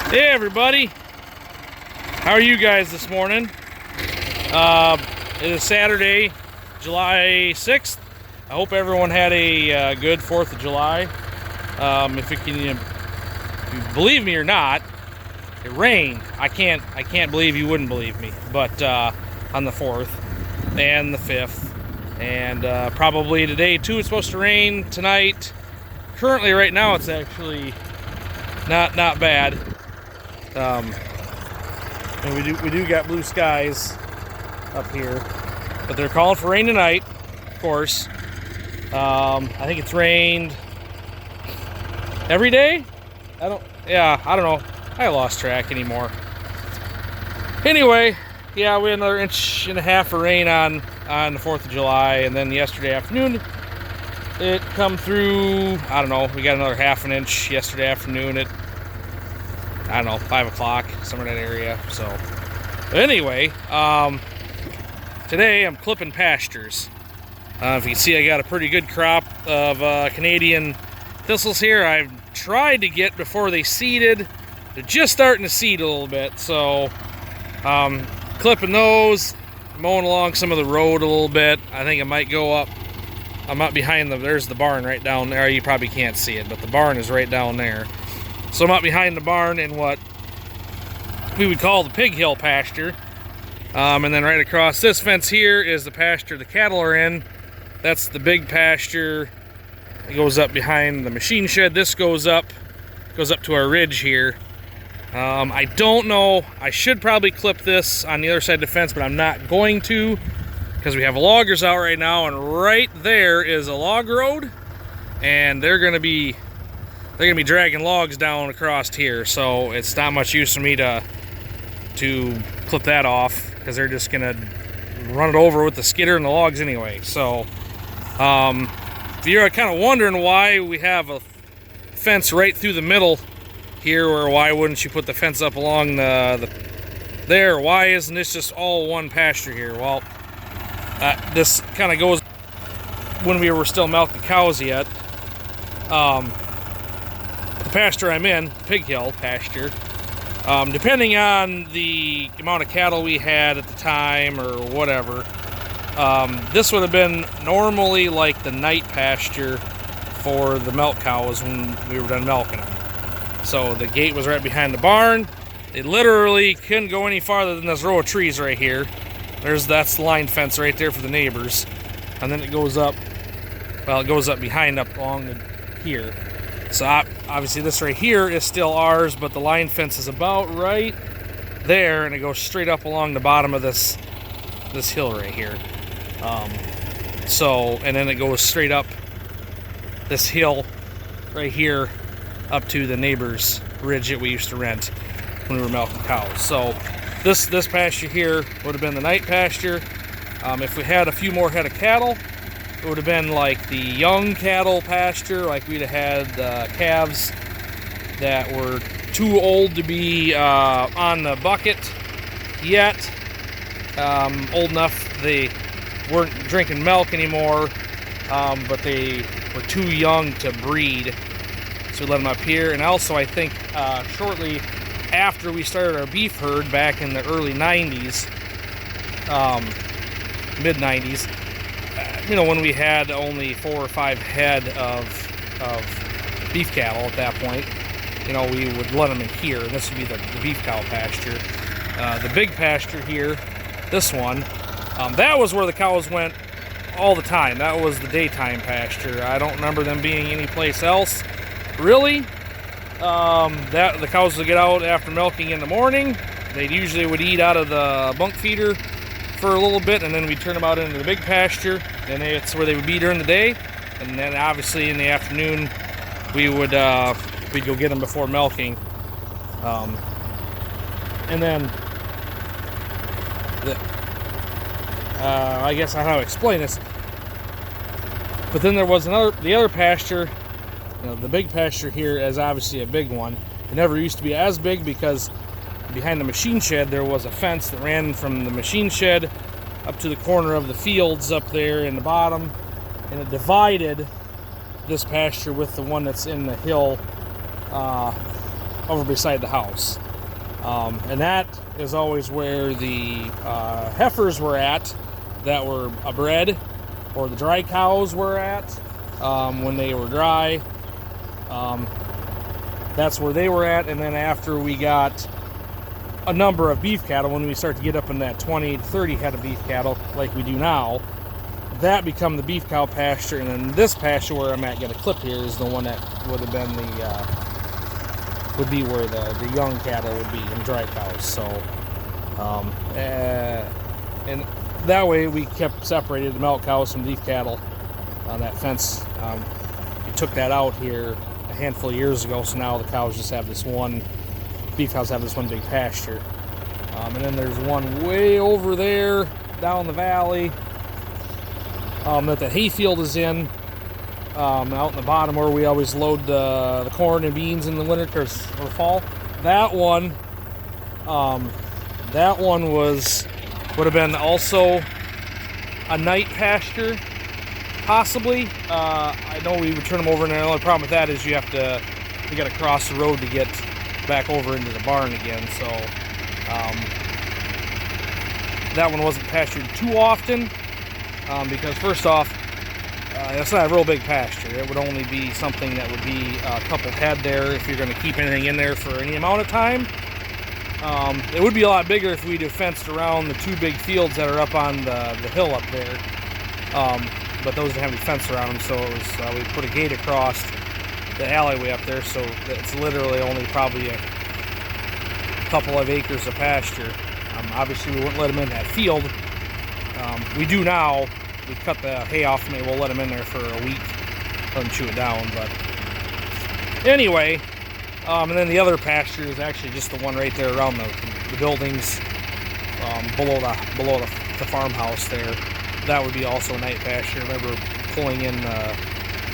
Hey everybody, how are you guys this morning? It is Saturday, July 6th. I hope everyone had a good 4th of July. If you believe me or not, it rained. I can't believe you wouldn't believe me, but on the 4th and the 5th, and probably today too. It's supposed to rain tonight. Currently, right now, it's actually not bad. And we do got blue skies up here, but they're calling for rain tonight, of course. I think it's rained every day. I don't know. I lost track anymore. Anyway, yeah, we had another 1.5 inches of rain on the 4th of July, and then yesterday afternoon it come through. I don't know. We got another 1/2 inch yesterday afternoon at, I don't know, 5 o'clock, somewhere in that area. So, but anyway, today I'm clipping Pastures. If you can see, I got a pretty good crop of Canadian thistles here. I've tried to get before they seeded. They're just starting to seed a little bit, so clipping those, mowing along some of the road a little bit. I think I might go up. I'm up behind there's the barn right down there. You probably can't see it, but the barn is right down there. So I'm up behind the barn in what we would call the pig hill pasture. And then right across this fence here is the pasture the cattle are in. That's the big pasture. It goes up behind the machine shed. This goes up to our ridge here. I don't know. I should probably clip this on the other side of the fence, but I'm not going to, because we have loggers out right now, and right there is a log road, and they're gonna be dragging logs down across here, so it's not much use for me to clip that off, because they're just gonna run it over with the skidder and the logs anyway. So if you're kind of wondering why we have a fence right through the middle here, or why wouldn't you put the fence up along there, why isn't this just all one pasture here? Well, this kind of goes when we were still milking cows yet. The pasture I'm in, pig hill pasture, depending on the amount of cattle we had at the time or whatever, this would have been normally like the night pasture for the milk cows when we were done milking them. So the gate was right behind the barn. It literally couldn't go any farther than this row of trees right here. That's the line fence right there for the neighbors, and then it goes up. Well, it goes up behind, up along here. So obviously this right here is still ours, but the line fence is about right there, and it goes straight up along the bottom of this hill right here. And then it goes straight up this hill right here up to the neighbor's ridge that we used to rent when we were milking cows. So this pasture here would have been the night pasture. If we had a few more head of cattle, it would have been like the young cattle pasture. Like we'd have had calves that were too old to be on the bucket yet, old enough they weren't drinking milk anymore, but they were too young to breed, so we let them up here. And also, I think shortly after we started our beef herd back in the early 90s, mid 90s, when we had only 4 or 5 head of beef cattle at that point, we would let them in here, and this would be the beef cow pasture. The big pasture here, this one, that was where the cows went all the time. That was the daytime pasture. I don't remember them being any place else, really. That the cows would get out after milking in the morning. They usually would eat out of the bunk feeder for a little bit, and then we'd turn them out into the big pasture, and it's where they would be during the day. And then obviously in the afternoon we'd go get them before milking. And then I guess I don't know how to explain this, but then there was the other pasture. The big pasture here is obviously a big one. It never used to be as big because behind the machine shed there was a fence that ran from the machine shed up to the corner of the fields up there in the bottom, and it divided this pasture with the one that's in the hill over beside the house. And that is always where the heifers were at that were bred, or the dry cows were at when they were dry. That's where they were at. And then after we got a number of beef cattle, when we start to get up in that 20 to 30 head of beef cattle like we do now, that become the beef cow pasture. And then this pasture where I'm at, got a clip here, is the one that would have been the would be where the young cattle would be, and dry cows. So and that way we kept separated the milk cows from beef cattle on that fence. We took that out here a handful of years ago, so now the cows just have this one, beef cows have this one big pasture. And then there's one way over there down the valley that the hayfield is in, out in the bottom where we always load the corn and beans in the winter or fall. That one would have been also a night pasture, possibly. I know we would turn them over, and the only problem with that is you got to cross the road to get back over into the barn again. So that one wasn't pastured too often, because first off, it's not a real big pasture. It would only be something that would be a couple head there if you're going to keep anything in there for any amount of time. It would be a lot bigger if we'd have fenced around the two big fields that are up on the hill up there. But those didn't have any fence around them, so it was, we put a gate across the alleyway up there, so it's literally only probably a couple of acres of pasture. Obviously, we wouldn't let them in that field. We do now. We cut the hay off, and we'll let them in there for a week, let them chew it down. But anyway, and then the other pasture is actually just the one right there around the buildings, below the farmhouse there. That would be also a night pasture. I remember pulling in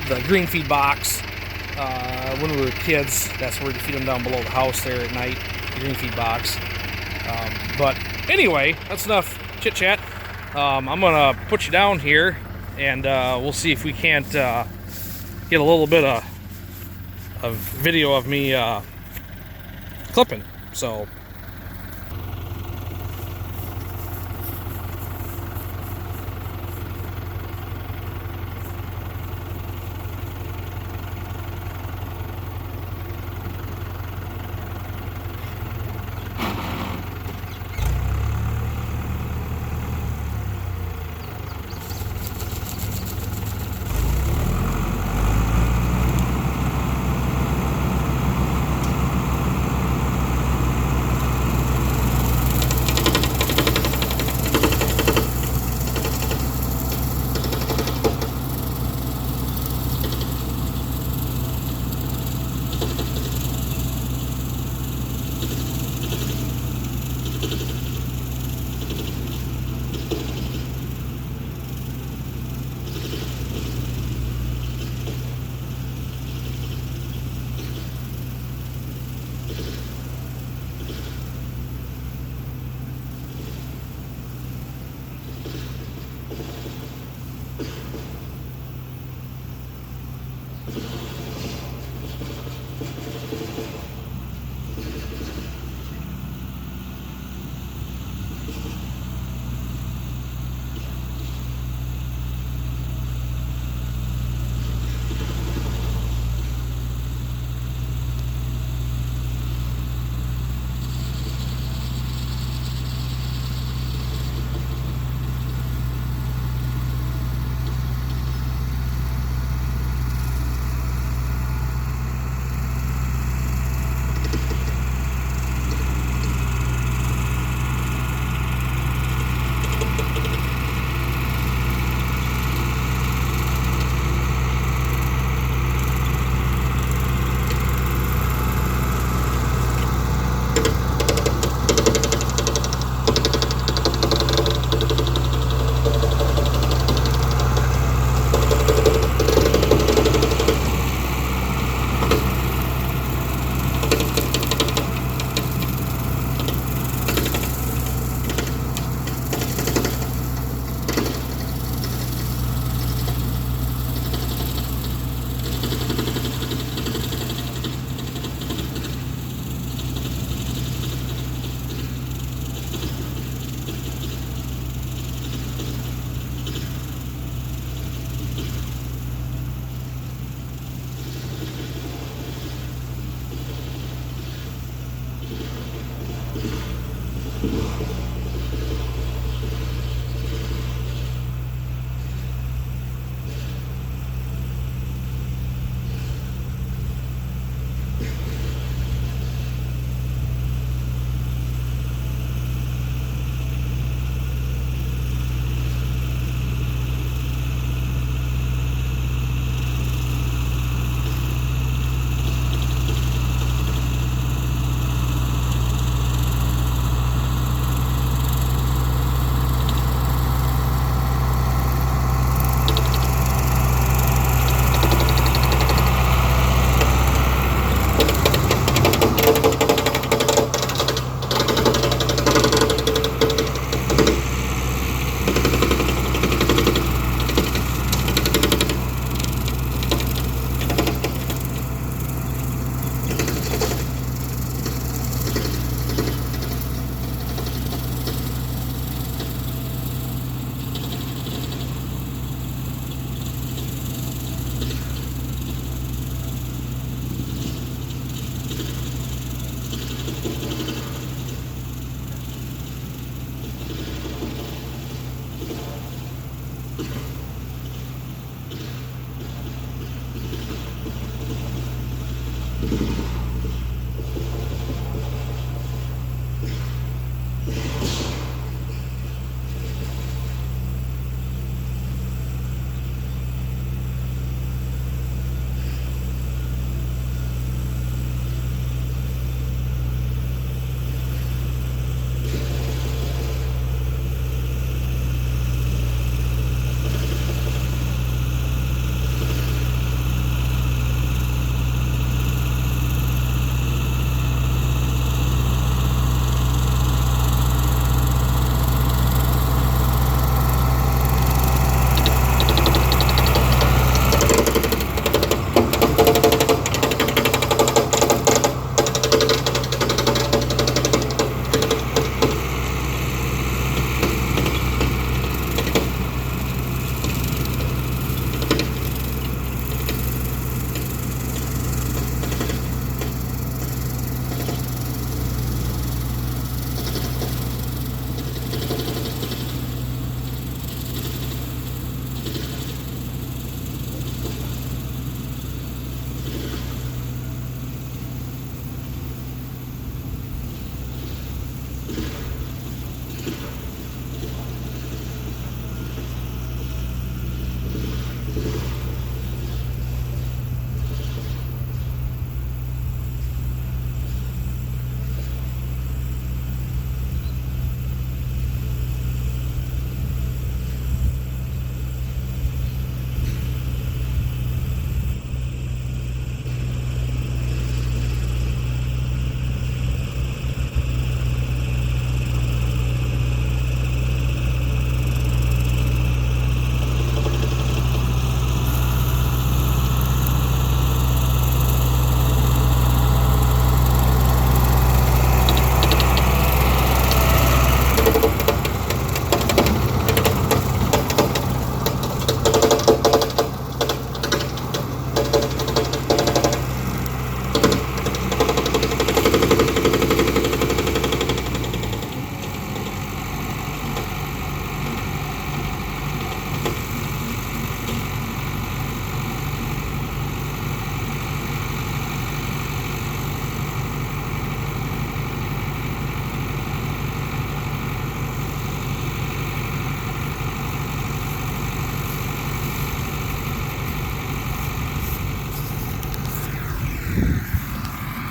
the green feed box when we were kids. That's where we feed them down below the house there at night, the green feed box. But anyway, that's enough chit chat. I'm gonna put you down here, and we'll see if we can't get a little bit of video of me clipping. So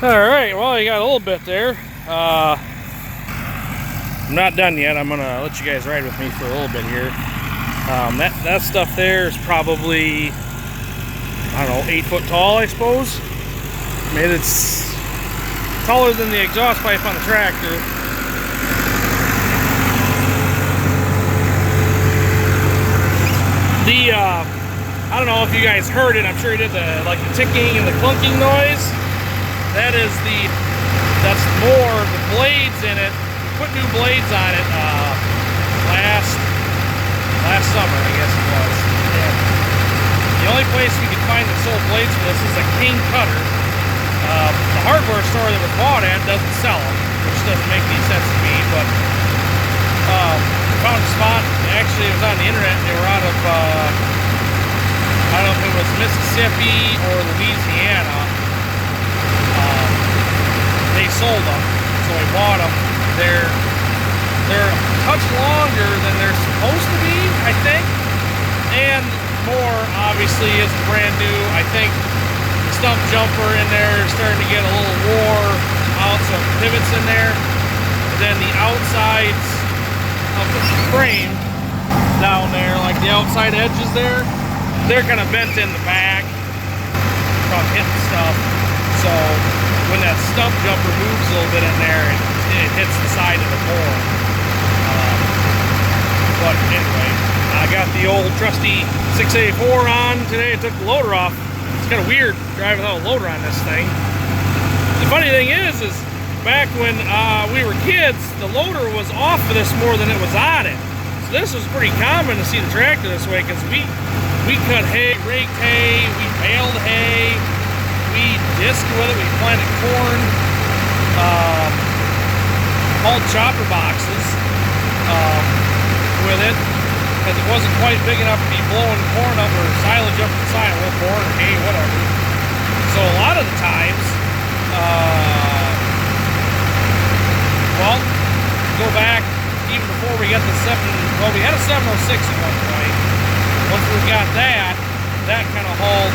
Alright, well, you got a little bit there. I'm not done yet. I'm gonna let you guys ride with me for a little bit here. That stuff there is probably, I don't know, 8 foot tall, I suppose. I mean, it's taller than the exhaust pipe on the tractor. I don't know if you guys heard it. I'm sure you did the ticking and the clunking noise. That's more the blades in it. We put new blades on it last summer, I guess it was. And the only place we could find that sold blades for this is a King Cutter. The hardware store that was bought at doesn't sell them. which doesn't make any sense to me, but found a spot. Actually, it was on the internet. They were out of, I don't know if it was Mississippi or Louisiana. They sold them, so I bought them. They're a touch longer than they're supposed to be, I think, and more obviously is brand new. I think the stump jumper in there is starting to get a little wore out, some pivots in there. And then the outsides of the frame down there, like the outside edges there, they're kind of bent in the back from hitting stuff. So when that stump jumper moves a little bit in there, it hits the side of the bore. But anyway, I got the old trusty 6A4 on today. I took the loader off. It's kind of weird driving without a loader on this thing. The funny thing is back when we were kids, the loader was off of this more than it was on it. So this was pretty common to see the tractor this way, because we cut hay, raked hay, we baled hay, we disked with it, we planted corn, hauled chopper boxes with it, because it wasn't quite big enough to be blowing corn up or silage up the side, or corn or hay, whatever. So a lot of the times, well, go back even before we got the we had a 706 at one point. Once we got that kind of hauled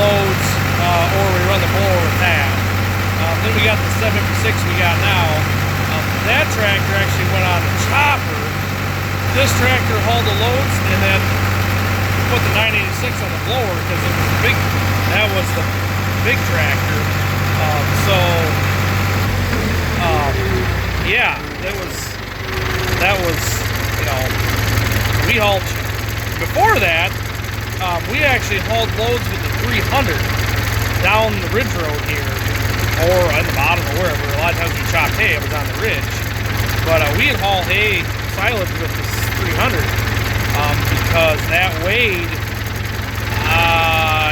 loads, or we run the blower with that. Then we got the 756 we got now. That tractor actually went on a chopper. This tractor hauled the loads and then put the 986 on the blower, because it was big. That was the big tractor. Yeah, that was, you know, we hauled. Before that, we actually hauled loads with the 300 down the ridge road here, or at the bottom or wherever. A lot of times we chopped hay, it was on the ridge. But we had hauled hay, silage with this 300, because that weighed,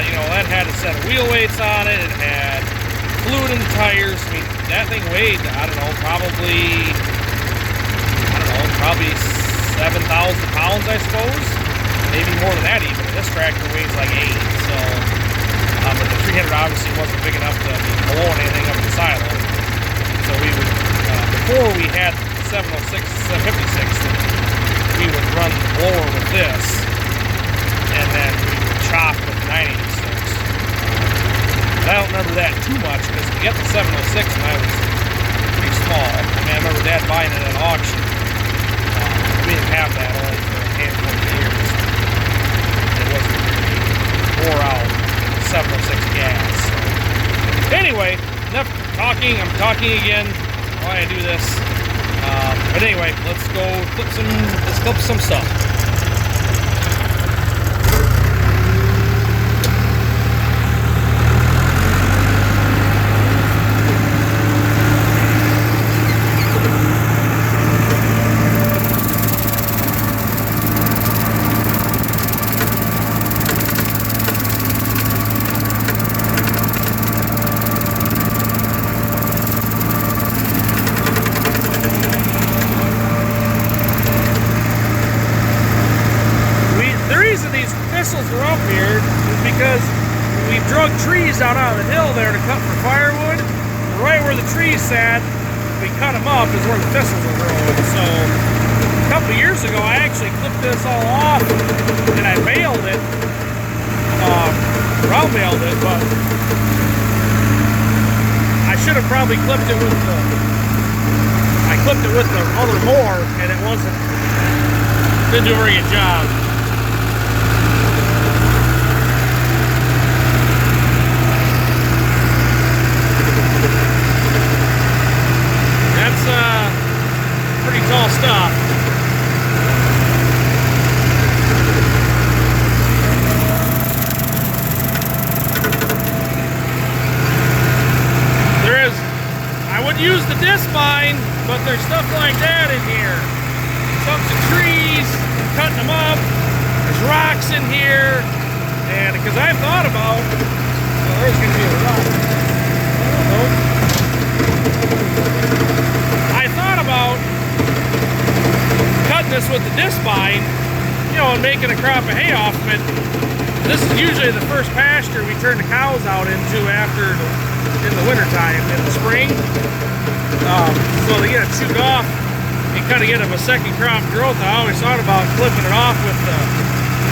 you know, that had a set of wheel weights on it. It had fluid in the tires. I mean, that thing weighed, I don't know, probably 7,000 pounds, I suppose. Maybe more than that even. This tractor weighs like 8, so, but the 300 obviously wasn't big enough to be blowing anything up the silo. So we would, before we had 706, 756, we would run the blower with this, and then we would chop with 986. I don't remember that too much, because we got the 706 and I was pretty small. I mean, I remember Dad buying it at auction. We didn't have that only for a handful of years. It wasn't really wore out 706 gas. So. Anyway, enough talking. I'm talking again. Why I do this. But anyway, let's go clip some stuff. Are up here is because we drug trees out on the hill there to cut for firewood. Right where the trees sat, we cut them up, is where the thistles are growing. So a couple of years ago, I actually clipped this all off and I baled it, round baled it, but I should have probably clipped it with the. I clipped it with the other mower, and it didn't do a very good job. Pretty tall stuff. I would use the disc mine, but there's stuff like that in here. Stumps of trees, cutting them up. There's rocks in here. And because I've thought about, well, there's going to be a rock. I don't know. this with the disc vine, you know, and making a crop of hay off of it. This is usually the first pasture we turn the cows out into after in the wintertime, in the spring. So they get it chewed off and kind of get them a second crop growth. I always thought about clipping it off with the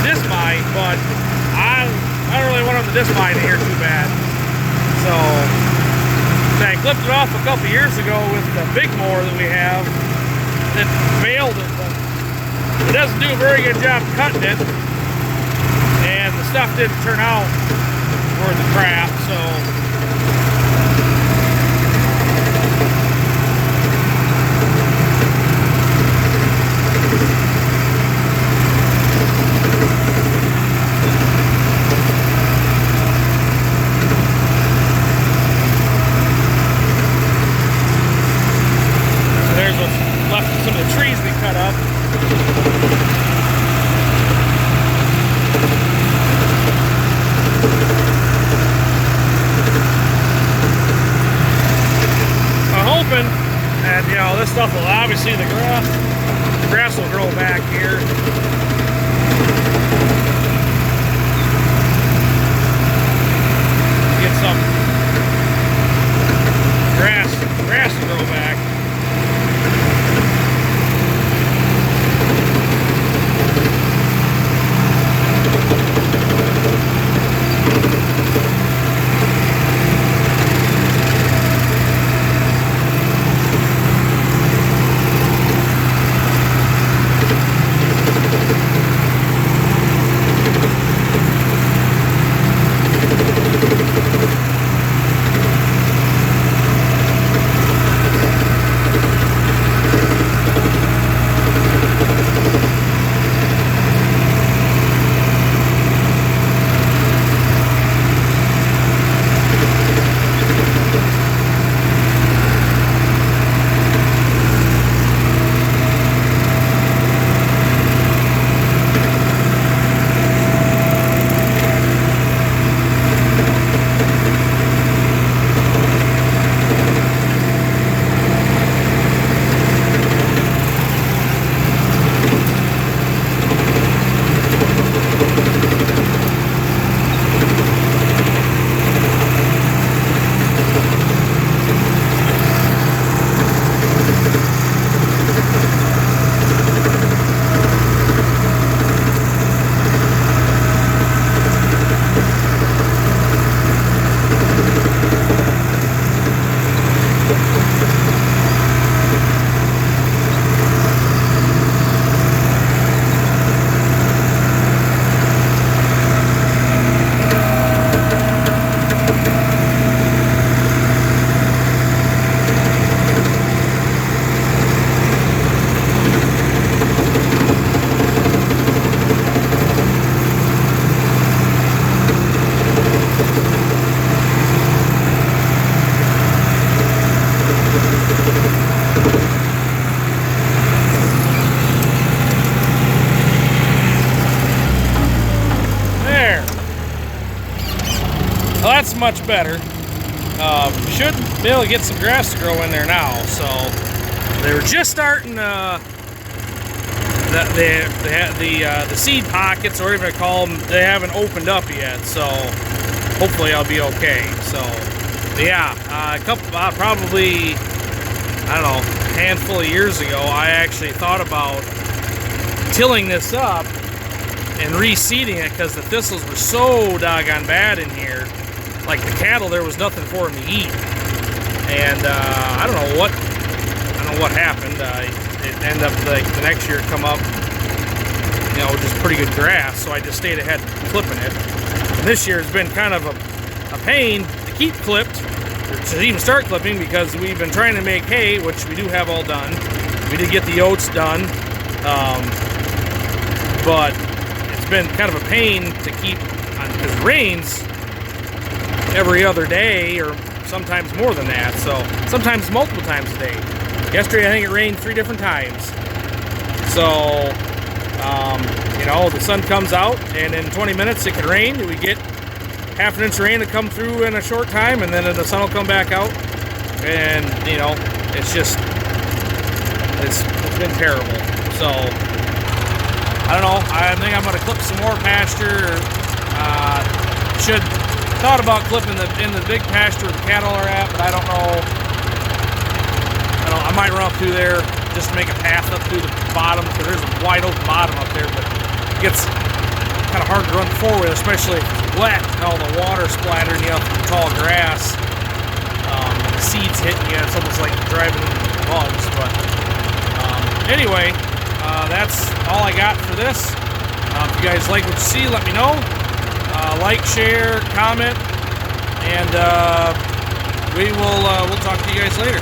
disc vine, but I don't really want the disc vine in here too bad. So I clipped it off a couple years ago with the big mower that we have. It failed it, but it doesn't do a very good job cutting it, and the stuff didn't turn out worth the crap. So there's what's left of some of the trees we cut up. I'm hoping that, you know, this stuff will, obviously the grass will grow back here. Get some grass to grow back. Well, that's much better. Should be able to get some grass to grow in there now. So they were just starting the seed pockets, or whatever you call them. They haven't opened up yet, so hopefully I'll be okay. So yeah, probably, I don't know, a handful of years ago, I actually thought about tilling this up and reseeding it because the thistles were so doggone bad in here. Like the cattle, there was nothing for them to eat, and I don't know what happened. It ended up like the next year come up, you know, just pretty good grass. So I just stayed ahead clipping it. And this year has been kind of a pain to keep clipped, or to even start clipping, because we've been trying to make hay, which we do have all done. We did get the oats done, but it's been kind of a pain to keep on because it rains every other day, or sometimes more than that, so sometimes multiple times a day. Yesterday I think it rained 3 different times. So you know, the sun comes out and in 20 minutes it can rain. We get half an inch of rain to come through in a short time, and then the sun will come back out, and you know, it's been terrible. So I don't know. I think I'm going to clip some more pasture. Thought about clipping in the big pasture where the cattle are at, but I don't know. I might run up through there just to make a path up through the bottom, because there's a wide open bottom up there, but it gets kind of hard to run forward, especially if it's wet and all the water splattering you up through tall grass. The seeds hitting you, it's almost like driving into bugs. But anyway, that's all I got for this. If you guys like what you see, let me know. Like, share, comment, and we'll talk to you guys later.